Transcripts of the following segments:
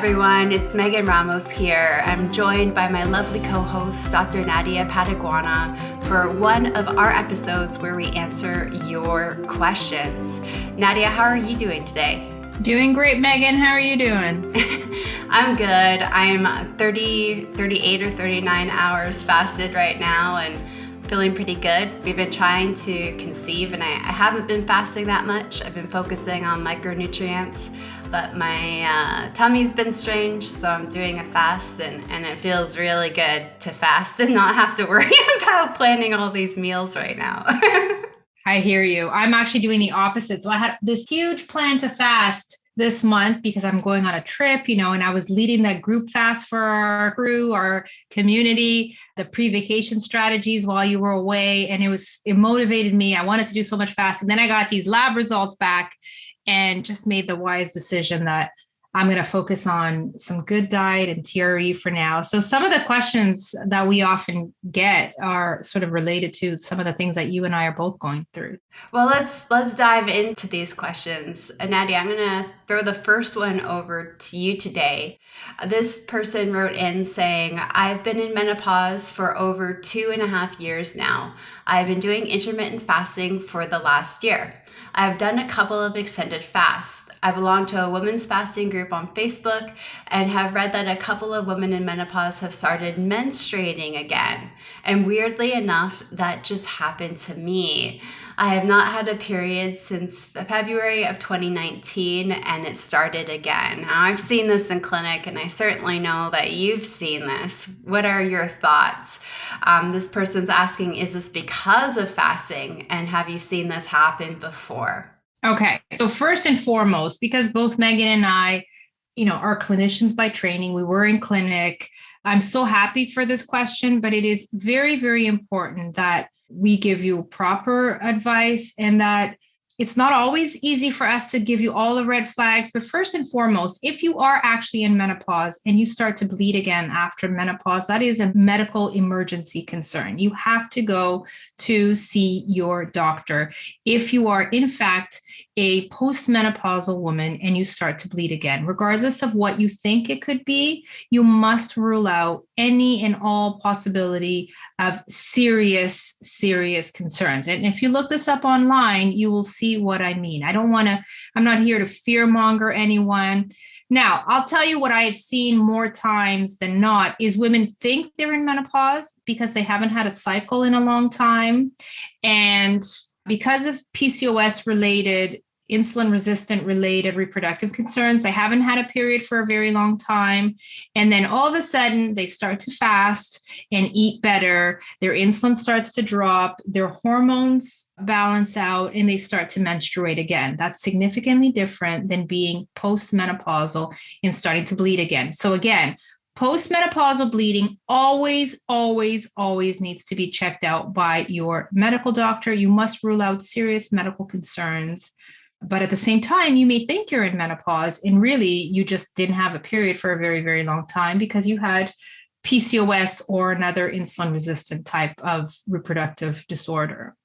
everyone, it's Megan Ramos here. I'm joined by my lovely co-host, Dr. Nadia Pataguana, for one of our episodes where we answer your questions. Nadia, how are you doing today? Doing great, Megan. How are you doing? I'm good. I'm 38 or 39 hours fasted right now and feeling pretty good. We've been trying to conceive and I haven't been fasting that much. I've been focusing on micronutrients, but my tummy's been strange, so I'm doing a fast and it feels really good to fast and not have to worry about planning all these meals right now. I hear you. I'm actually doing the opposite. So I had this huge plan to fast this month because I'm going on a trip, and I was leading that group fast for our crew, our community, the pre-vacation strategies while you were away. And it motivated me. I wanted to do so much fasting. Then I got these lab results back and just made the wise decision that I'm going to focus on some good diet and TRE for now. So some of the questions that we often get are sort of related to some of the things that you and I are both going through. Well, let's dive into these questions. Nadia, I'm going to throw the first one over to you today. This person wrote in saying, I've been in menopause for over 2.5 years now. I've been doing intermittent fasting for the last year. I've done a couple of extended fasts. I belong to a women's fasting group on Facebook and have read that a couple of women in menopause have started menstruating again. And weirdly enough, that just happened to me. I have not had a period since February of 2019 and it started again. Now, I've seen this in clinic and I certainly know that you've seen this. What are your thoughts? This person's asking, is this because of fasting? And have you seen this happen before? Okay. So first and foremost, because both Megan and I, are clinicians by training, we were in clinic. I'm so happy for this question, but it is very, very important that we give you proper advice and that it's not always easy for us to give you all the red flags. But first and foremost, if you are actually in menopause and you start to bleed again after menopause, that is a medical emergency concern. You have to go to see your doctor. If you are, in fact, a post-menopausal woman and you start to bleed again, regardless of what you think it could be, you must rule out any and all possibility of serious concerns. And if you look this up online, you will see what I mean. I'm not here to fearmonger anyone. Now, I'll tell you what I have seen more times than not is women think they're in menopause because they haven't had a cycle in a long time. And because of PCOS related, insulin resistant related reproductive concerns, they haven't had a period for a very long time. And then all of a sudden they start to fast and eat better. Their insulin starts to drop, their hormones balance out, and they start to menstruate again. That's significantly different than being post-menopausal and starting to bleed again. So again, post-menopausal bleeding always needs to be checked out by your medical doctor. You must rule out serious medical concerns. But at the same time, you may think you're in menopause and really you just didn't have a period for a very, very long time because you had PCOS or another insulin resistant type of reproductive disorder.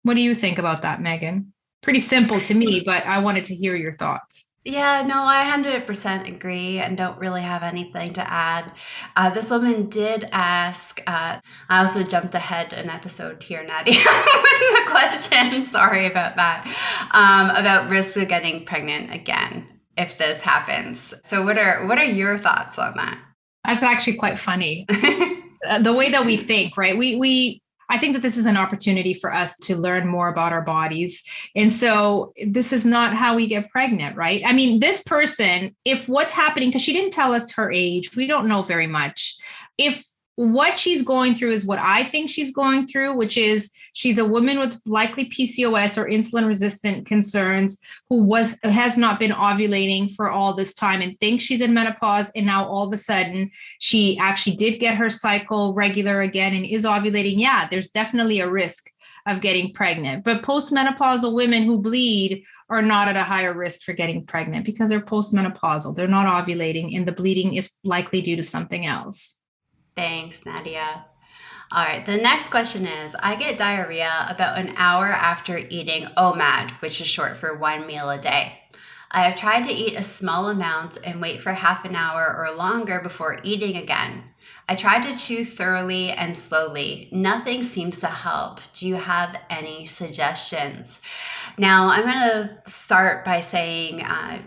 What do you think about that, Megan? Pretty simple to me, but I wanted to hear your thoughts. Yeah, no, I 100% agree and don't really have anything to add. This woman did ask, I also jumped ahead an episode here, Nadia, with the question, sorry about that, about risk of getting pregnant again if this happens. So what are your thoughts on that? That's actually quite funny. The way that we think, right? I think that this is an opportunity for us to learn more about our bodies. And so this is not how we get pregnant, right? I mean, this person, if what's happening, because she didn't tell us her age, we don't know very much. If what she's going through is what I think she's going through, which is she's a woman with likely PCOS or insulin resistant concerns who has not been ovulating for all this time and thinks she's in menopause. And now all of a sudden she actually did get her cycle regular again and is ovulating. Yeah, there's definitely a risk of getting pregnant. But postmenopausal women who bleed are not at a higher risk for getting pregnant because they're postmenopausal. They're not ovulating and the bleeding is likely due to something else. Thanks, Nadia. All right, the next question is, I get diarrhea about an hour after eating OMAD, which is short for 1 meal a day. I have tried to eat a small amount and wait for half an hour or longer before eating again. I try to chew thoroughly and slowly. Nothing seems to help. Do you have any suggestions? Now, I'm going to start by saying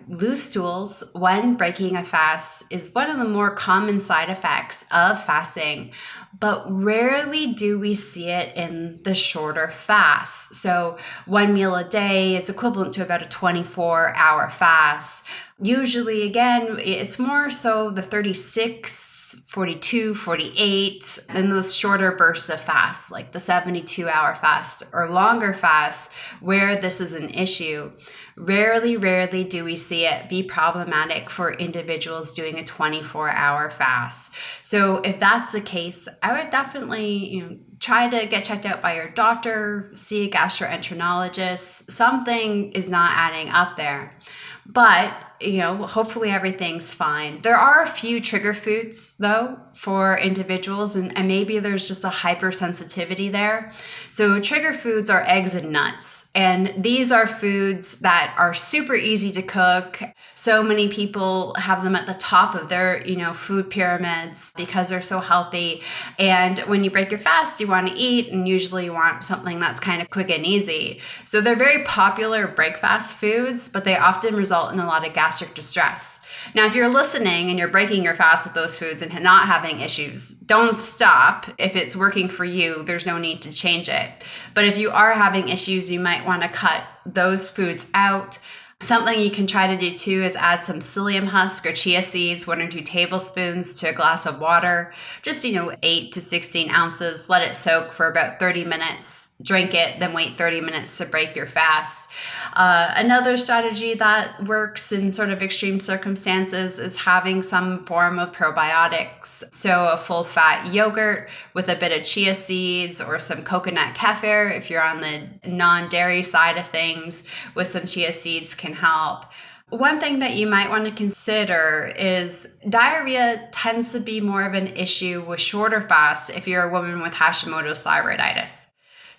loose stools when breaking a fast is one of the more common side effects of fasting, but rarely do we see it in the shorter fasts. So, one meal a day is equivalent to about a 24-hour fast. Usually, again, it's more so the 36, 42, 48, and those shorter bursts of fast, like the 72-hour fast or longer fast, where this is an issue. Rarely do we see it be problematic for individuals doing a 24-hour fast. So if that's the case, I would definitely, try to get checked out by your doctor, see a gastroenterologist. Something is not adding up there. But, hopefully everything's fine. There are a few trigger foods, though, for individuals, and maybe there's just a hypersensitivity there. So trigger foods are eggs and nuts. And these are foods that are super easy to cook. So many people have them at the top of their, food pyramids because they're so healthy. And when you break your fast, you want to eat, and usually you want something that's kind of quick and easy. So they're very popular break fast foods, but they often result in a lot of gastric distress. Now, if you're listening and you're breaking your fast with those foods and not having issues, don't stop. If it's working for you, there's no need to change it. But if you are having issues, you might want to cut those foods out. Something you can try to do too is add some psyllium husk or chia seeds, 1 or 2 tablespoons to a glass of water. Just, 8 to 16 ounces. Let it soak for about 30 minutes. Drink it, then wait 30 minutes to break your fast. Another strategy that works in sort of extreme circumstances is having some form of probiotics. So a full fat yogurt with a bit of chia seeds or some coconut kefir, if you're on the non-dairy side of things, with some chia seeds can help. One thing that you might want to consider is diarrhea tends to be more of an issue with shorter fasts if you're a woman with Hashimoto's thyroiditis.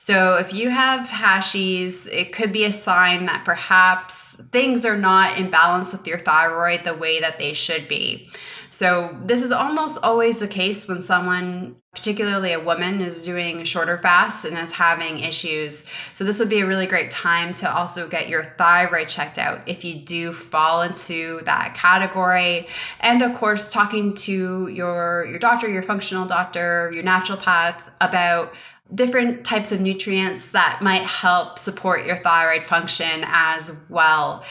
So if you have Hashies, it could be a sign that perhaps things are not in balance with your thyroid the way that they should be. So this is almost always the case when someone, particularly a woman, is doing a shorter fast and is having issues. So this would be a really great time to also get your thyroid checked out if you do fall into that category. And of course, talking to your doctor, your functional doctor, your naturopath about different types of nutrients that might help support your thyroid function as well.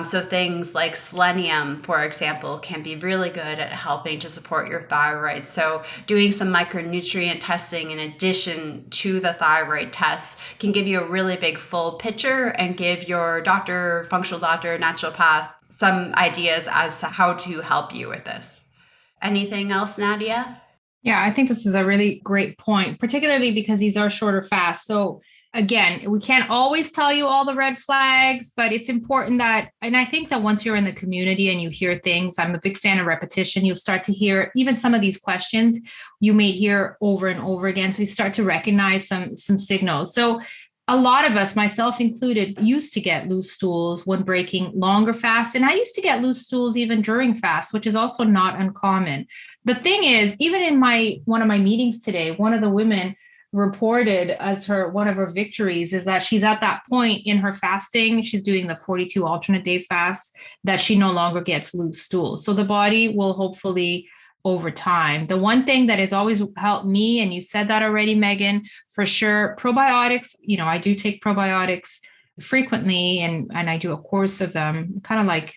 So things like selenium, for example, can be really good at helping to support your thyroid. So doing some micronutrient testing in addition to the thyroid tests can give you a really big full picture and give your doctor, functional doctor, naturopath some ideas as to how to help you with this. Anything else, Nadia? Yeah, I think this is a really great point, particularly because these are shorter fasts. So again, we can't always tell you all the red flags, but it's important that, and I think that once you're in the community and you hear things, I'm a big fan of repetition. You'll start to hear even some of these questions you may hear over and over again. So you start to recognize some signals. So a lot of us, myself included, used to get loose stools when breaking longer fasts. And I used to get loose stools even during fasts, which is also not uncommon. The thing is, even in one of my meetings today, one of the women reported as one of her victories is that she's at that point in her fasting. She's doing the 42 alternate day fast that she no longer gets loose stools. So the body will hopefully over time. The one thing that has always helped me, and you said that already, Megan, for sure, probiotics, I do take probiotics frequently and I do a course of them, kind of like,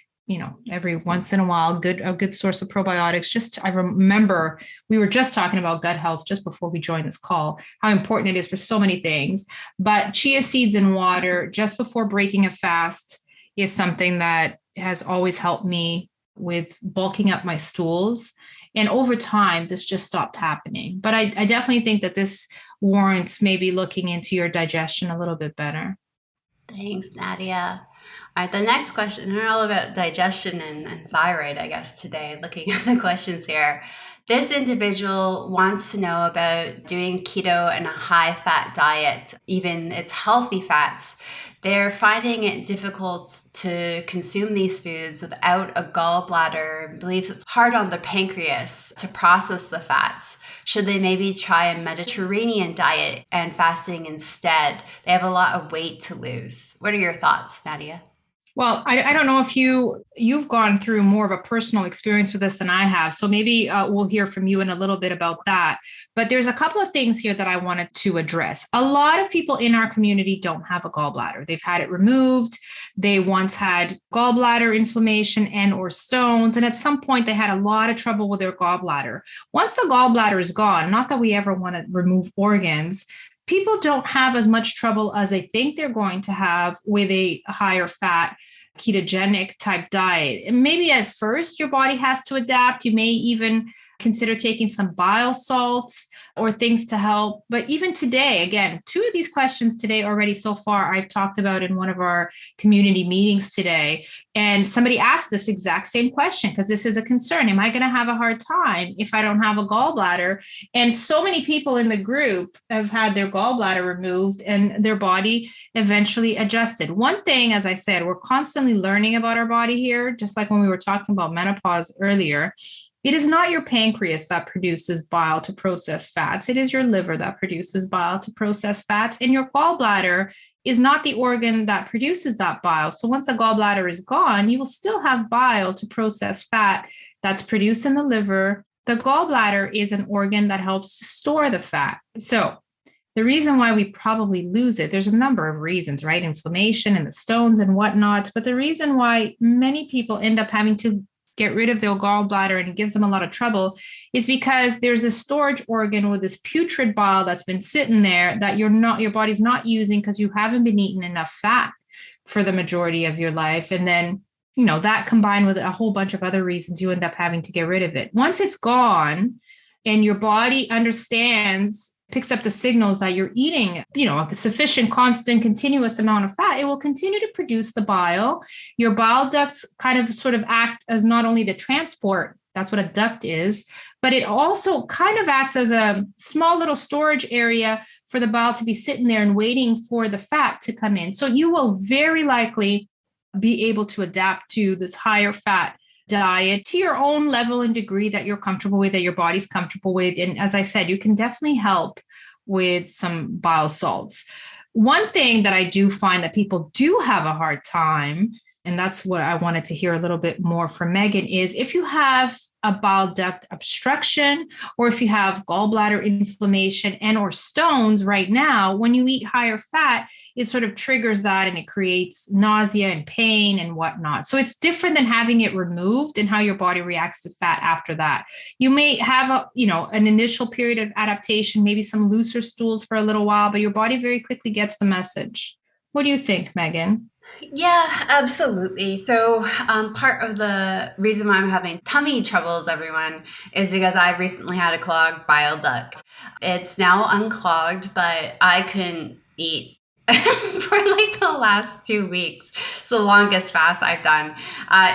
every once in a while, a good source of probiotics. I remember we were just talking about gut health just before we joined this call, how important it is for so many things. But chia seeds and water just before breaking a fast is something that has always helped me with bulking up my stools. And over time, this just stopped happening. But I definitely think that this warrants maybe looking into your digestion a little bit better. Thanks, Nadia. All right, the next question are all about digestion and thyroid, I guess, today, looking at the questions here. This individual wants to know about doing keto and a high fat diet, even its healthy fats. They're finding it difficult to consume these foods without a gallbladder, believes it's hard on the pancreas to process the fats. Should they maybe try a Mediterranean diet and fasting instead? They have a lot of weight to lose. What are your thoughts, Nadia? Well, I don't know if you've gone through more of a personal experience with this than I have, so maybe we'll hear from you in a little bit about that. But there's a couple of things here that I wanted to address. A lot of people in our community don't have a gallbladder. They've had it removed. They once had gallbladder inflammation and or stones, and at some point they had a lot of trouble with their gallbladder. Once the gallbladder is gone, not that we ever want to remove organs, people don't have as much trouble as they think they're going to have with a higher fat ketogenic type diet. And maybe at first your body has to adapt. You may even consider taking some bile salts or things to help. But even today, again, two of these questions today already so far, I've talked about in one of our community meetings today. And somebody asked this exact same question because this is a concern. Am I going to have a hard time if I don't have a gallbladder? And so many people in the group have had their gallbladder removed and their body eventually adjusted. One thing, as I said, we're constantly learning about our body here, just like when we were talking about menopause earlier. It is not your pancreas that produces bile to process fats. It is your liver that produces bile to process fats. And your gallbladder is not the organ that produces that bile. So once the gallbladder is gone, you will still have bile to process fat that's produced in the liver. The gallbladder is an organ that helps to store the fat. So the reason why we probably lose it, there's a number of reasons, right? Inflammation and the stones and whatnot. But the reason why many people end up having to get rid of their gallbladder and it gives them a lot of trouble is because there's a storage organ with this putrid bile that's been sitting there that your body's not using because you haven't been eating enough fat for the majority of your life. And then, that combined with a whole bunch of other reasons, you end up having to get rid of it. Once it's gone and your body picks up the signals that you're eating, a sufficient, constant, continuous amount of fat, it will continue to produce the bile. Your bile ducts kind of sort of act as not only the transport, that's what a duct is, but it also kind of acts as a small little storage area for the bile to be sitting there and waiting for the fat to come in. So you will very likely be able to adapt to this higher fat diet to your own level and degree that you're comfortable with, that your body's comfortable with. And as I said, you can definitely help with some bile salts. One thing that I do find that people do have a hard time, and that's what I wanted to hear a little bit more from Megan, is if you have a bile duct obstruction or if you have gallbladder inflammation and or stones right now, when you eat higher fat, it sort of triggers that and it creates nausea and pain and whatnot. So it's different than having it removed and how your body reacts to fat after that. You may have an initial period of adaptation, maybe some looser stools for a little while, but your body very quickly gets the message. What do you think, Megan? Yeah, absolutely. So, part of the reason why I'm having tummy troubles, everyone, is because I recently had a clogged bile duct. It's now unclogged, but I couldn't eat for like the last 2 weeks. It's the longest fast I've done.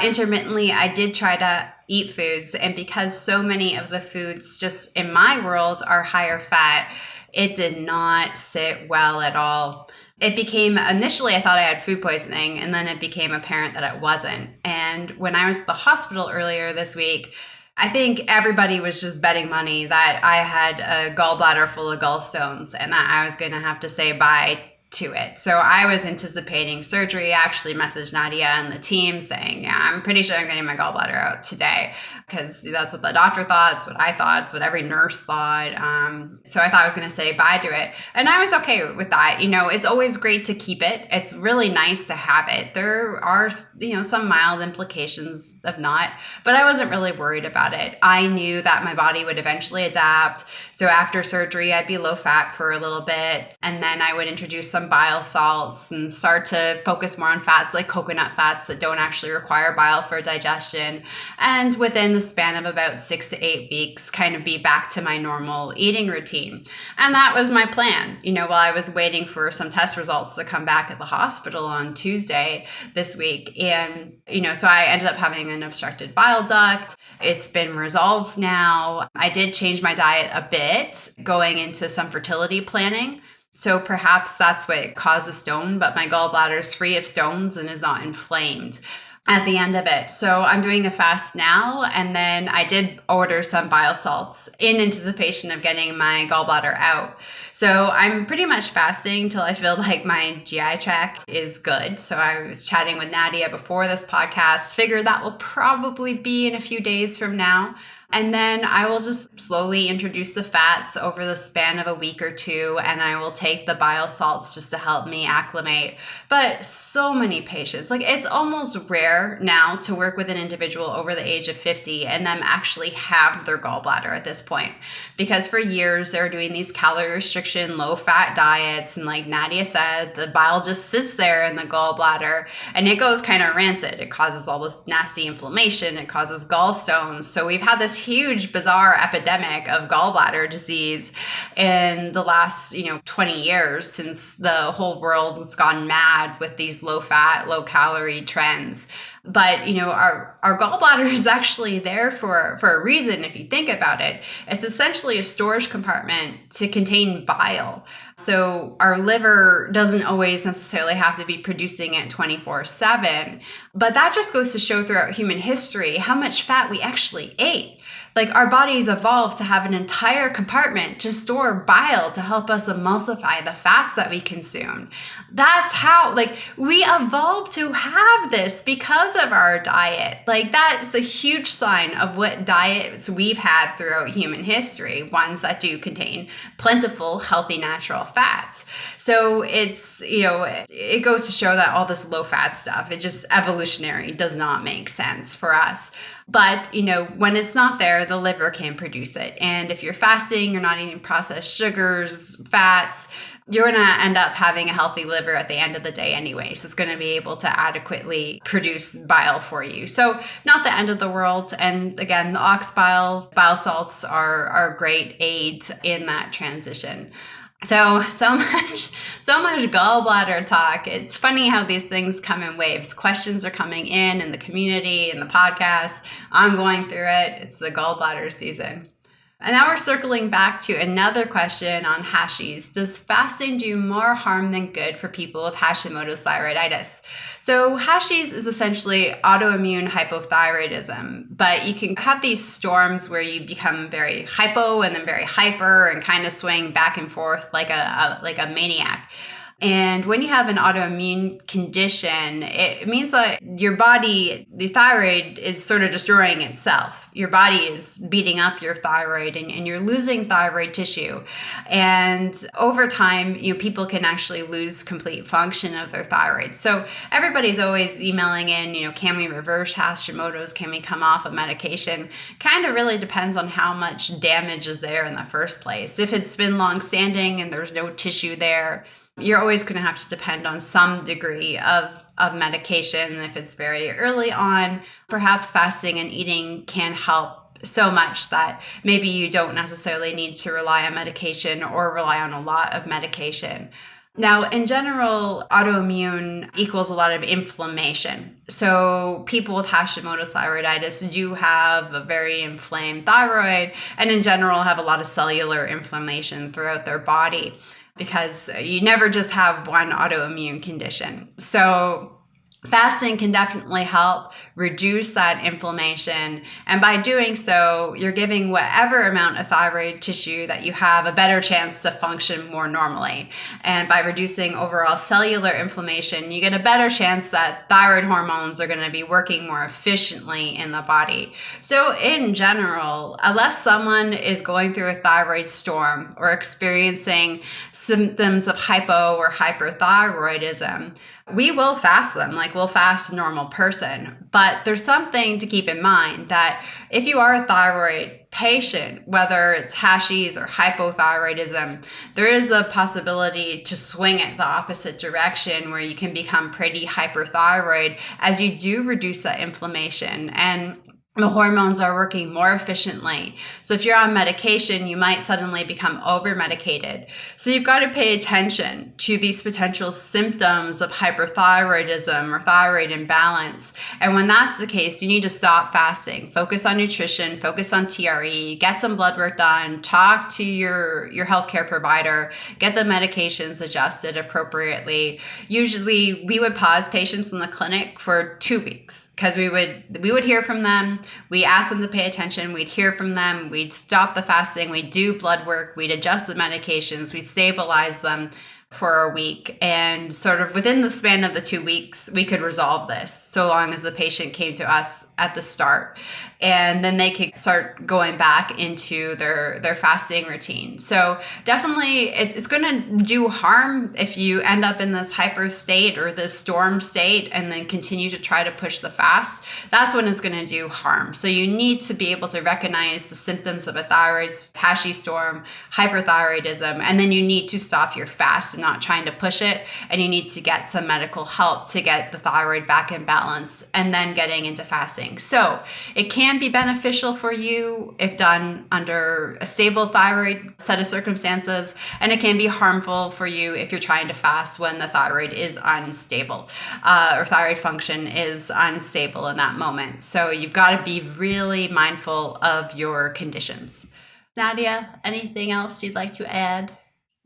Intermittently, I did try to eat foods, and because so many of the foods just in my world are higher fat, it did not sit well at all. It became, initially I thought I had food poisoning, and then it became apparent that it wasn't. And when I was at the hospital earlier this week, I think everybody was just betting money that I had a gallbladder full of gallstones and that I was going to have to say bye to it. So I was anticipating surgery. I actually messaged Nadia and the team saying, yeah, I'm pretty sure I'm getting my gallbladder out today, because that's what the doctor thought. It's what I thought. It's what every nurse thought. So I thought I was going to say bye to it. And I was okay with that. It's always great to keep it. It's really nice to have it. There are, some mild implications of not, but I wasn't really worried about it. I knew that my body would eventually adapt. So after surgery, I'd be low fat for a little bit, and then I would introduce some some bile salts and start to focus more on fats like coconut fats that don't actually require bile for digestion. And within the span of about 6 to 8 weeks, kind of be back to my normal eating routine. And that was my plan, while I was waiting for some test results to come back at the hospital on Tuesday this week. And, so I ended up having an obstructed bile duct. It's been resolved now. I did change my diet a bit going into some fertility planning. So perhaps that's what caused the stone, but my gallbladder is free of stones and is not inflamed at the end of it. So I'm doing a fast now. And then I did order some bile salts in anticipation of getting my gallbladder out. So I'm pretty much fasting till I feel like my GI tract is good. So I was chatting with Nadia before this podcast, figured that will probably be in a few days from now. And then I will just slowly introduce the fats over the span of a week or two, and I will take the bile salts just to help me acclimate. But so many patients, it's almost rare now to work with an individual over the age of 50 and them actually have their gallbladder at this point. Because for years, they were doing these calorie restriction, low-fat diets, and like Nadia said, the bile just sits there in the gallbladder, and it goes kind of rancid. It causes all this nasty inflammation. It causes gallstones. So we've had this huge, bizarre epidemic of gallbladder disease in the last, 20 years since the whole world has gone mad with these low-fat, low-calorie trends. But, our gallbladder is actually there for a reason, if you think about it. It's essentially a storage compartment to contain bile. So our liver doesn't always necessarily have to be producing it 24/7. But that just goes to show throughout human history how much fat we actually ate. Our bodies evolved to have an entire compartment to store bile to help us emulsify the fats that we consume. That's how, we evolved to have this because of our diet. That's a huge sign of what diets we've had throughout human history, ones that do contain plentiful, healthy, natural fats. So it's, it goes to show that all this low fat stuff, it just evolutionary does not make sense for us. But, when it's not there, the liver can produce it. And if you're fasting, you're not eating processed sugars, fats, you're going to end up having a healthy liver at the end of the day anyway. So it's going to be able to adequately produce bile for you. So not the end of the world. And again, the ox bile salts are a great aid in that transition. So much gallbladder talk. It's funny how these things come in waves. Questions are coming in the community, in the podcast. I'm going through it. It's the gallbladder season. And now we're circling back to another question on Hashis. Does fasting do more harm than good for people with Hashimoto's thyroiditis? So Hashis is essentially autoimmune hypothyroidism, but you can have these storms where you become very hypo and then very hyper and kind of swing back and forth like a maniac. And when you have an autoimmune condition, it means that your body, the thyroid is sort of destroying itself. Your body is beating up your thyroid and you're losing thyroid tissue. And over time, people can actually lose complete function of their thyroid. So everybody's always emailing in, can we reverse Hashimoto's? Can we come off of medication? Kind of really depends on how much damage is there in the first place. If it's been long-standing and there's no tissue there, you're always going to have to depend on some degree of medication. If it's very early on, perhaps fasting and eating can help so much that maybe you don't necessarily need to rely on medication or rely on a lot of medication. Now, in general, autoimmune equals a lot of inflammation. So people with Hashimoto's thyroiditis do have a very inflamed thyroid and in general have a lot of cellular inflammation throughout their body, because you never just have one autoimmune condition. So fasting can definitely help reduce that inflammation. And by doing so, you're giving whatever amount of thyroid tissue that you have a better chance to function more normally. And by reducing overall cellular inflammation, you get a better chance that thyroid hormones are going to be working more efficiently in the body. So in general, unless someone is going through a thyroid storm or experiencing symptoms of hypo or hyperthyroidism, we will fast them. will fast a normal person. But there's something to keep in mind that if you are a thyroid patient, whether it's Hashis or hypothyroidism, there is a possibility to swing it the opposite direction where you can become pretty hyperthyroid as you do reduce that inflammation and the hormones are working more efficiently. So if you're on medication, you might suddenly become over medicated. So you've got to pay attention to these potential symptoms of hyperthyroidism or thyroid imbalance. And when that's the case, you need to stop fasting, focus on nutrition, focus on TRE, get some blood work done, talk to your healthcare provider, get the medications adjusted appropriately. Usually we would pause patients in the clinic for 2 weeks because we would hear from them. We ask them to pay attention. We'd hear from them. We'd stop the fasting. We'd do blood work. We'd adjust the medications. We'd stabilize them for a week. And sort of within the span of the 2 weeks, we could resolve this so long as the patient came to us at the start. And then they could start going back into their fasting routine. So definitely it's going to do harm if you end up in this hyper state or this storm state and then continue to try to push the fast. That's when it's going to do harm. So you need to be able to recognize the symptoms of a thyroid Hashi storm, hyperthyroidism, and then you need to stop your fast and not trying to push it. And you need to get some medical help to get the thyroid back in balance and then getting into fasting. So it can be beneficial for you if done under a stable thyroid set of circumstances, and it can be harmful for you if you're trying to fast when the thyroid is unstable or thyroid function is unstable in that moment. So you've got to be really mindful of your conditions. Nadia, anything else you'd like to add?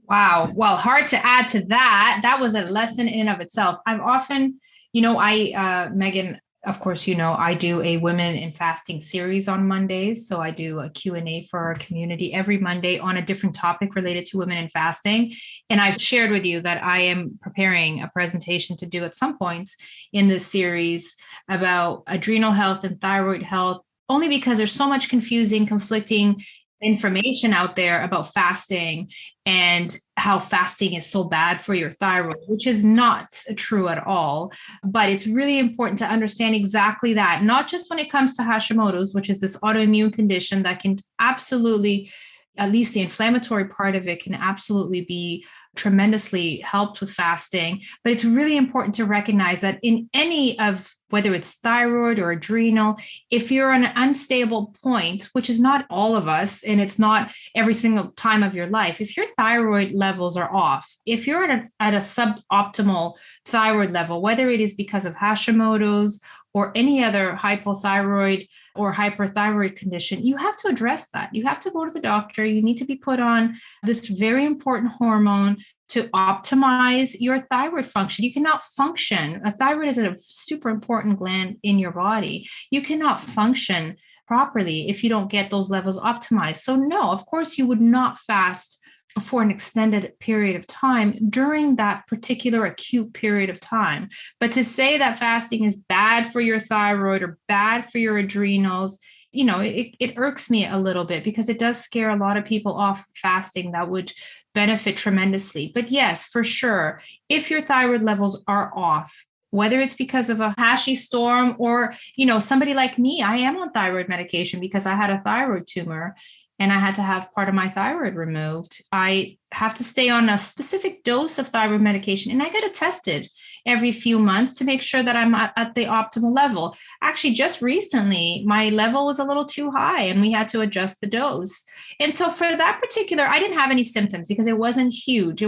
Wow. Well, hard to add to that. That was a lesson in and of itself. I've often, Megan, of course, I do a women in fasting series on Mondays. So I do a Q&A for our community every Monday on a different topic related to women in fasting. And I've shared with you that I am preparing a presentation to do at some points in this series about adrenal health and thyroid health, only because there's so much conflicting information out there about fasting and how fasting is so bad for your thyroid, which is not true at all. But it's really important to understand exactly that, not just when it comes to Hashimoto's, which is this autoimmune condition that can absolutely, at least the inflammatory part of it can absolutely be tremendously helped with fasting. But it's really important to recognize that in any of, whether it's thyroid or adrenal, if you're on an unstable point, which is not all of us, and it's not every single time of your life, if your thyroid levels are off, if you're at a suboptimal thyroid level, whether it is because of Hashimoto's or any other hypothyroid or hyperthyroid condition, you have to address that. You have to go to the doctor. You need to be put on this very important hormone to optimize your thyroid function. You cannot function. A thyroid is a super important gland in your body. You cannot function properly if you don't get those levels optimized. So no, of course you would not fast for an extended period of time during that particular acute period of time. But to say that fasting is bad for your thyroid or bad for your adrenals, it irks me a little bit because it does scare a lot of people off fasting that would benefit tremendously. But yes, for sure, if your thyroid levels are off, whether it's because of a Hashi storm or, somebody like me, I am on thyroid medication because I had a thyroid tumor and I had to have part of my thyroid removed. I have to stay on a specific dose of thyroid medication, and I get it tested every few months to make sure that I'm at the optimal level. Actually, just recently, my level was a little too high and we had to adjust the dose. And so for that particular, I didn't have any symptoms because it wasn't huge.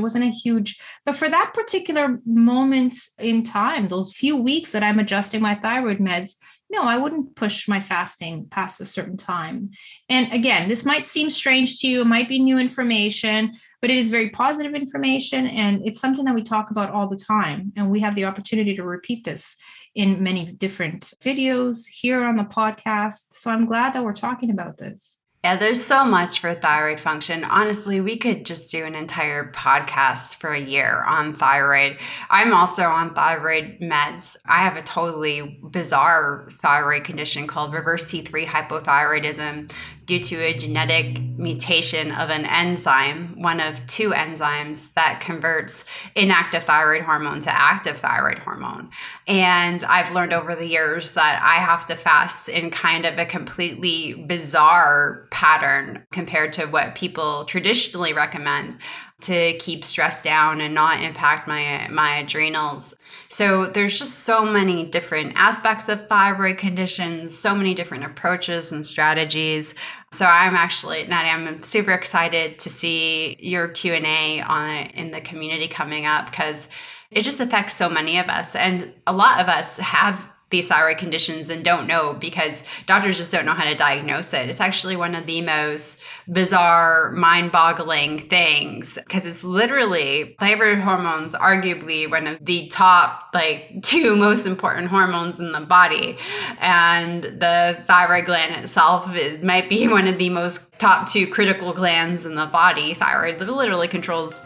But for that particular moment in time, those few weeks that I'm adjusting my thyroid meds, no, I wouldn't push my fasting past a certain time. And again, this might seem strange to you. It might be new information, but it is very positive information. And it's something that we talk about all the time. And we have the opportunity to repeat this in many different videos here on the podcast. So I'm glad that we're talking about this. Yeah, there's so much for thyroid function. Honestly, we could just do an entire podcast for a year on thyroid. I'm also on thyroid meds. I have a totally bizarre thyroid condition called reverse T3 hypothyroidism due to a genetic mutation of an enzyme, one of two enzymes that converts inactive thyroid hormone to active thyroid hormone. And I've learned over the years that I have to fast in kind of a completely bizarre pattern compared to what people traditionally recommend to keep stress down and not impact my adrenals. So there's just so many different aspects of thyroid conditions, so many different approaches and strategies. So Nadia, I'm super excited to see your Q&A on it in the community coming up, because it just affects so many of us. And a lot of us have these thyroid conditions and don't know because doctors just don't know how to diagnose it. It's actually one of the most bizarre, mind-boggling things, because it's literally thyroid hormones, arguably one of the top two most important hormones in the body. And the thyroid gland itself might be one of the most top two critical glands in the body. Thyroid literally controls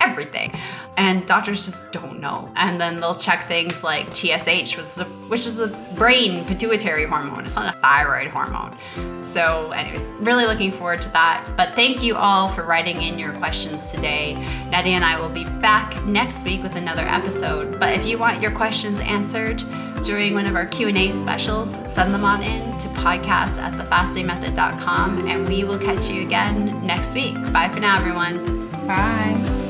everything. And doctors just don't know. And then they'll check things like TSH, which is a brain pituitary hormone. It's not a thyroid hormone. So anyways, really looking forward to that. But thank you all for writing in your questions today. Nadia and I will be back next week with another episode. But if you want your questions answered during one of our Q&A specials, send them on in to podcast@thefastingmethod.com, and we will catch you again next week. Bye for now, everyone. Bye.